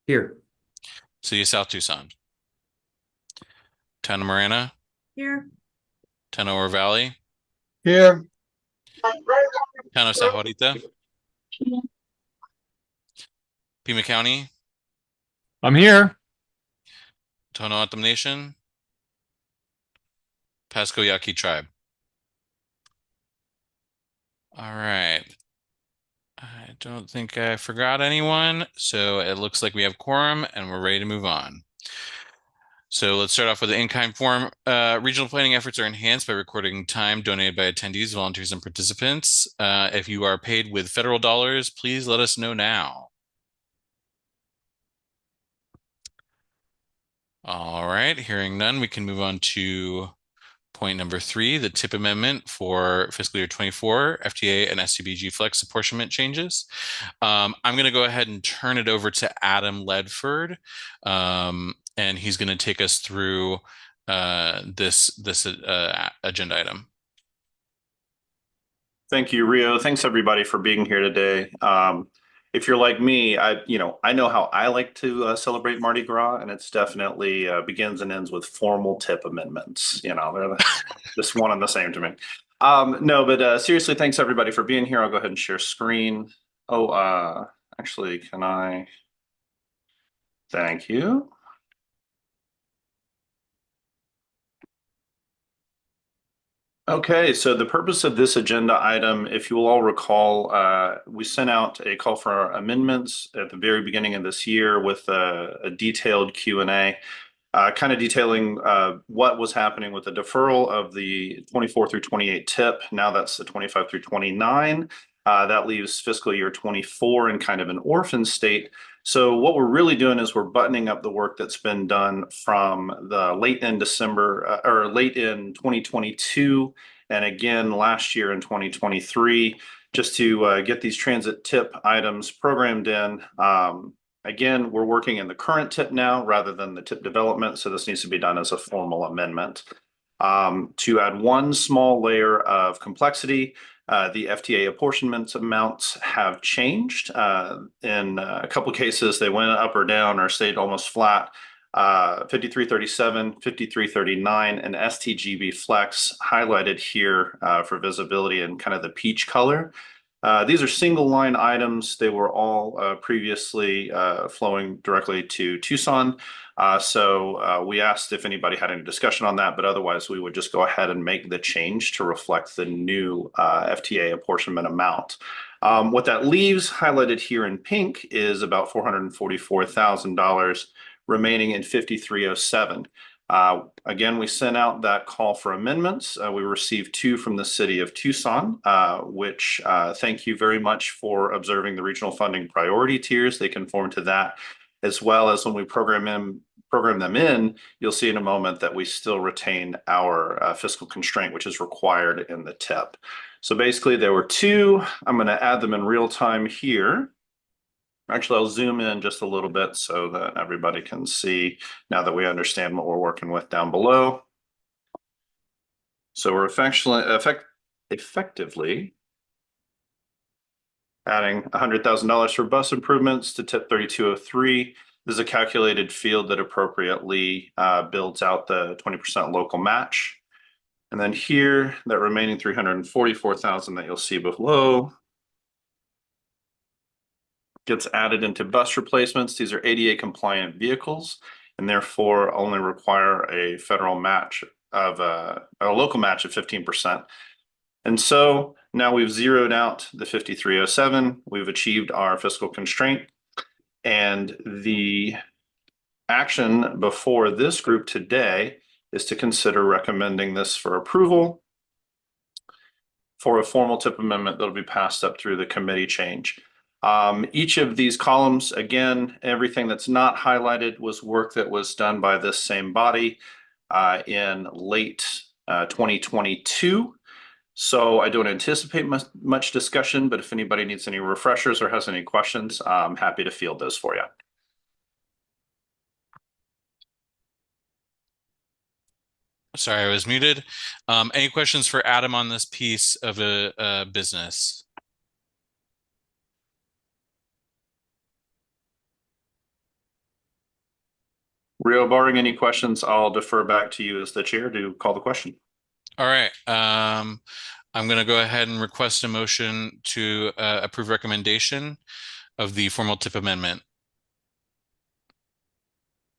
Here. City of South Tucson, Town of Marana, Here. Town of Oro Valley, Here. Town of Sahuarita, Pima County, I'm here. Tohono O'odham Nation, Pasco Yaqui Tribe. All right. I don't think I forgot anyone, so it looks like we have quorum and we're ready to move on. So let's start off with the in-kind form. Regional planning efforts are enhanced by recording time donated by attendees, volunteers, and participants. If you are paid with federal dollars, please let us know now. All right, hearing none, we can move on to point number 3, the TIP amendment for fiscal year 24, FTA and SCBG flex apportionment changes. I'm going to go ahead and turn it over to Adam Ledford, and he's going to take us through this agenda item. Thank you, Rio. Thanks everybody for being here today. If you're like me, I know how I like to celebrate Mardi Gras, and it's definitely begins and ends with formal tip amendments. They're just one and the same to me. No, but seriously, thanks everybody for being here. I'll go ahead and share screen. Oh, actually, can I? Thank you. Okay, so the purpose of this agenda item, if you will all recall, we sent out a call for amendments at the very beginning of this year with a detailed Q&A, kind of detailing what was happening with the deferral of the 24 through 28 tip. Now that's the 25 through 29. That leaves fiscal year 24 in kind of an orphan state. So what we're really doing is we're buttoning up the work that's been done from the late in December or late in 2022 and again last year in 2023, just to get these transit tip items programmed in. Again, we're working in the current tip now rather than the tip development, so this needs to be done as a formal amendment. To add one small layer of complexity, the FTA apportionment amounts have changed. In a couple of cases, they went up or down or stayed almost flat. 5337, 5339, and STGB Flex highlighted here for visibility in kind of the peach color. These are single line items. They were all previously flowing directly to Tucson. So we asked if anybody had any discussion on that, but otherwise we would just go ahead and make the change to reflect the new FTA apportionment amount. What that leaves highlighted here in pink is about $444,000 remaining in 5307. Again, we sent out that call for amendments. We received 2 from the city of Tucson, which thank you very much for observing the regional funding priority tiers. They conform to that, as well as when we program them in, you'll see in a moment that we still retain our fiscal constraint, which is required in the tip. So basically there were 2. I'm going to add them in real time here. Actually, I'll zoom in just a little bit so that everybody can see now that we understand what we're working with down below. So we're effectively adding $100,000 for bus improvements to tip 3203. This is a calculated field that appropriately builds out the 20% local match. And then here, that remaining $344,000 that you'll see below gets added into bus replacements. These are ADA compliant vehicles and therefore only require a federal match of a local match of 15%. And so now we've zeroed out the 5307. We've achieved our fiscal constraint. And the action before this group today is to consider recommending this for approval for a formal tip amendment that'll be passed up through the committee change. Each of these columns, again, everything that's not highlighted was work that was done by this same body in late 2022. So I don't anticipate much discussion, but if anybody needs any refreshers or has any questions, I'm happy to field those for you. Sorry, I was muted. Any questions for Adam on this piece of a business? Rio, barring any questions, I'll defer back to you as the chair to call the question. All right. I'm going to go ahead and request a motion to approve recommendation of the formal tip amendment.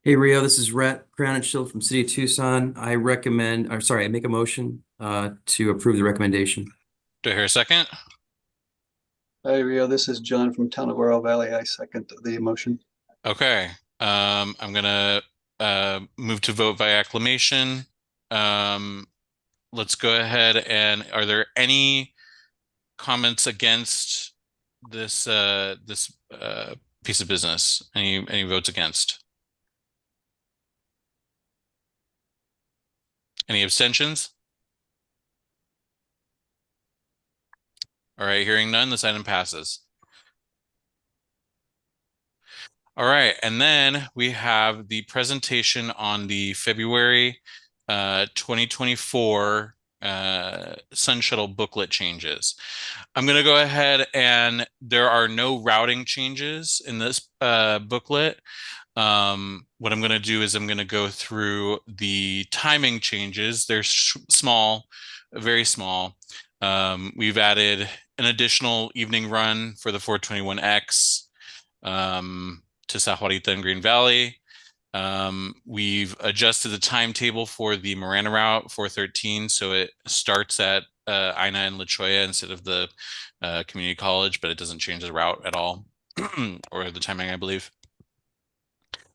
Hey Rio, this is Rhett Crownenshield from City of Tucson. I make a motion to approve the recommendation. Do I hear a second? Hi, Rio. This is John from Town of Oro Valley. I second the motion. Okay. I'm going to move to vote by acclamation. Let's go ahead and are there any comments against this piece of business? Any votes against? Any abstentions? All right, hearing none, this item passes. All right, and then we have the presentation on the February 2024 Sun Shuttle booklet changes. I'm going to go ahead and there are no routing changes in this booklet. What I'm going to do is I'm going to go through the timing changes. They're small, very small. We've added an additional evening run for the 421X to Sahuarita and Green Valley. We've adjusted the timetable for the Marana route 413, so it starts at Aina and La Cholla instead of the community college, but it doesn't change the route at all or the timing, I believe.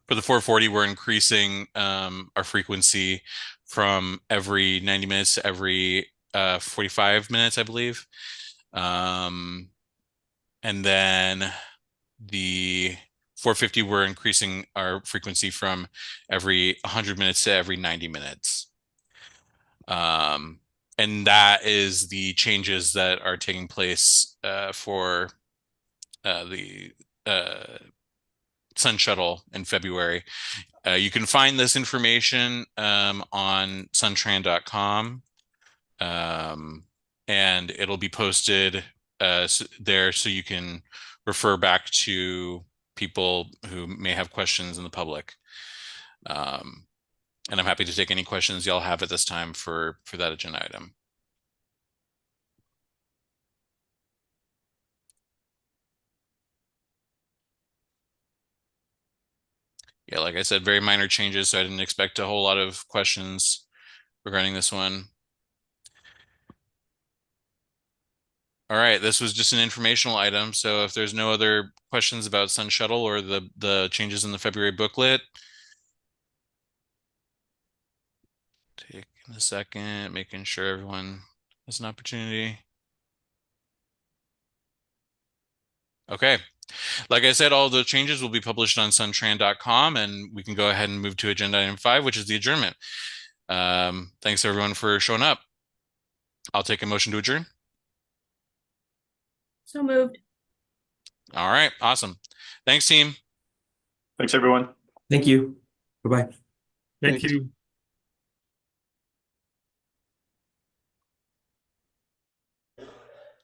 For the 440, we're increasing our frequency from every 90 minutes to every 45 minutes, I believe. And then the 450, we're increasing our frequency from every 100 minutes to every 90 minutes. And that is the changes that are taking place for the Sun Shuttle in February. You can find this information on suntran.com, and it'll be posted there so you can refer back to people who may have questions in the public. And I'm happy to take any questions y'all have at this time for that agenda item. Yeah, like I said, very minor changes, so I didn't expect a whole lot of questions regarding this one. All right, this was just an informational item, so if there's no other questions about Sun Shuttle or the changes in the February booklet, taking a second, making sure everyone has an opportunity. Okay. Like I said, all the changes will be published on suntran.com, and we can go ahead and move to agenda item 5, which is the adjournment. Thanks everyone for showing up. I'll take a motion to adjourn. So moved. All right, awesome. Thanks, team. Thanks, everyone. Thank you. Bye-bye. Thank you.